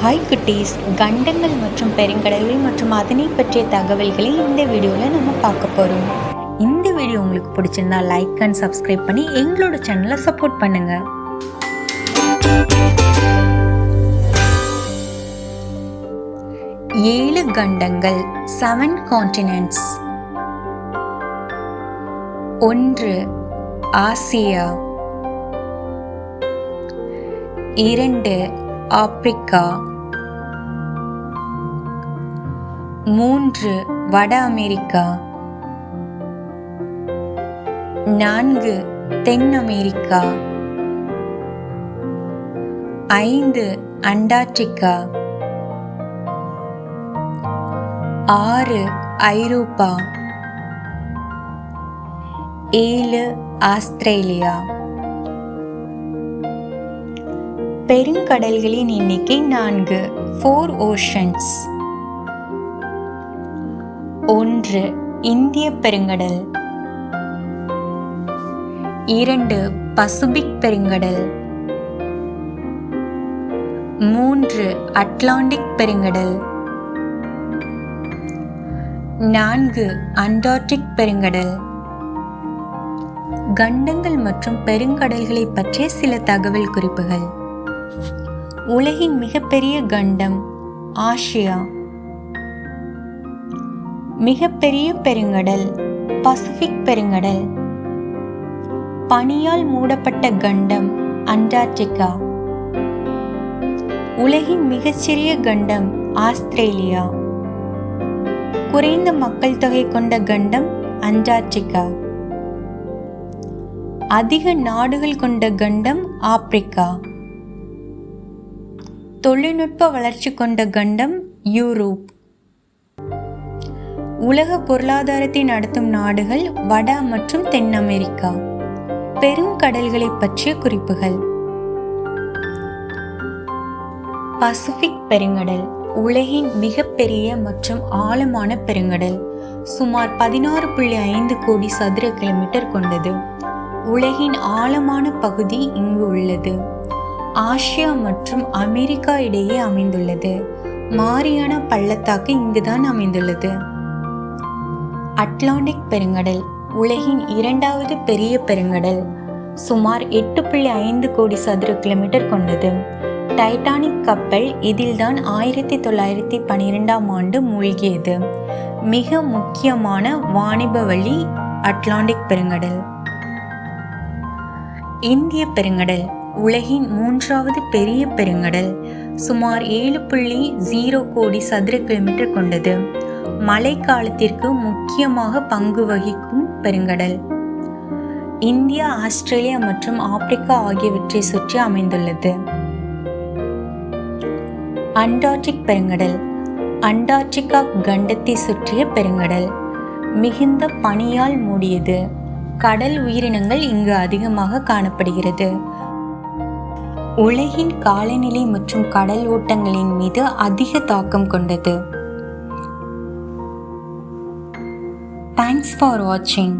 Hi குட்டீஸ், கண்டங்கள் மற்றும் பெருங்கடல்கள் மற்றும் அதனை பற்றிய தகவல்களை இந்த வீடியோவில் நம்ம பார்க்க போகிறோம். இந்த வீடியோ உங்களுக்கு பிடிச்சிருந்தா லைக் அண்ட் சப்ஸ்கிரைப் பண்ணி எங்களோட சேனலை சப்போர்ட் பண்ணுங்க. ஏழு கண்டங்கள், 7 கான்டினென்ட்ஸ். 1 ஆசியா, 2 ஆப்பிரிக்கா, 3 வட அமெரிக்கா, 4 தென் அமெரிக்கா, 5 அண்டார்டிகா, 6 ஐரோப்பா, 7 ஆஸ்திரேலியா. பெருங்கடல்களின் எண்ணிக்கை 4, 4 ஓஷன்ஸ். 1 இந்திய பெருங்கடல், 2 பசிபிக் பெருங்கடல், 3 அட்லாண்டிக் பெருங்கடல், 4 அண்டார்டிக் பெருங்கடல். கண்டங்கள் மற்றும் பெருங்கடல்களை பற்றிய சில தகவல் குறிப்புகள். உலகின் மிகப்பெரிய கண்டம் ஆசியா. மிகப்பெரிய பெருங்கடல் பசிபிக் பெருங்கடல். பனியால் மூடப்பட்ட கண்டம் அண்டார்டிகா. உலகின் மிகச்சிறிய கண்டம் ஆஸ்திரேலியா. குறைந்த மக்கள் தொகை கொண்ட கண்டம் அண்டார்டிகா. அதிக நாடுகள் கொண்ட கண்டம் ஆப்பிரிக்கா. தொழில்நுட்ப வளர்ச்சி கொண்ட கண்டம் யூரோப். உலக பொருளாதாரத்தை நடத்தும் நாடுகள் வட மற்றும் தென் அமெரிக்கா. பெருங்கடல்களை பற்றிய குறிப்புகள். பசிபிக் பெருங்கடல் உலகின் மிகப்பெரிய மற்றும் ஆழமான பெருங்கடல். சுமார் 16.5 கோடி சதுர கிலோமீட்டர் கொண்டது. உலகின் ஆழமான பகுதி இங்கு உள்ளது. ஆசியா மற்றும் அமெரிக்கா இடையே அமைந்துள்ளது. மாரியானா பள்ளத்தாக்கு இங்குதான் அமைந்துள்ளது. அட்லாண்டிக் பெருங்கடல் உலகின் 2வது பெரிய பெருங்கடல். சுமார் 8.5 கோடி சதுர கிலோமீட்டர் கொண்டது. டைட்டானிக் கப்பல் இதில்தான் 1912ஆம் ஆண்டு மூழ்கியது. மிக முக்கியமான வாணிப வழி அட்லாண்டிக் பெருங்கடல். இந்திய பெருங்கடல் உலகின் 3வது பெரிய பெருங்கடல். சுமார் 7.0 கோடி சதுர கிலோமீட்டர் கொண்டது. மழை காலத்திற்கு முக்கியமாக பங்கு வகிக்கும் பெருங்கடல். இந்தியா, ஆஸ்திரேலியா மற்றும் ஆப்பிரிக்கா ஆகியவற்றை சுற்றி அமைந்துள்ளது. அண்டார்டிக் பெருங்கடல் அண்டார்டிகா கண்டத்தை சுற்றிய பெருங்கடல். மிகுந்த பனியால் மூடியது. கடல் உயிரினங்கள் இங்கு அதிகமாக காணப்படுகிறது. உலகின் காலநிலை மற்றும் கடல் ஓட்டங்களின் மீது அதிக தாக்கம் கொண்டது. Thanks for watching.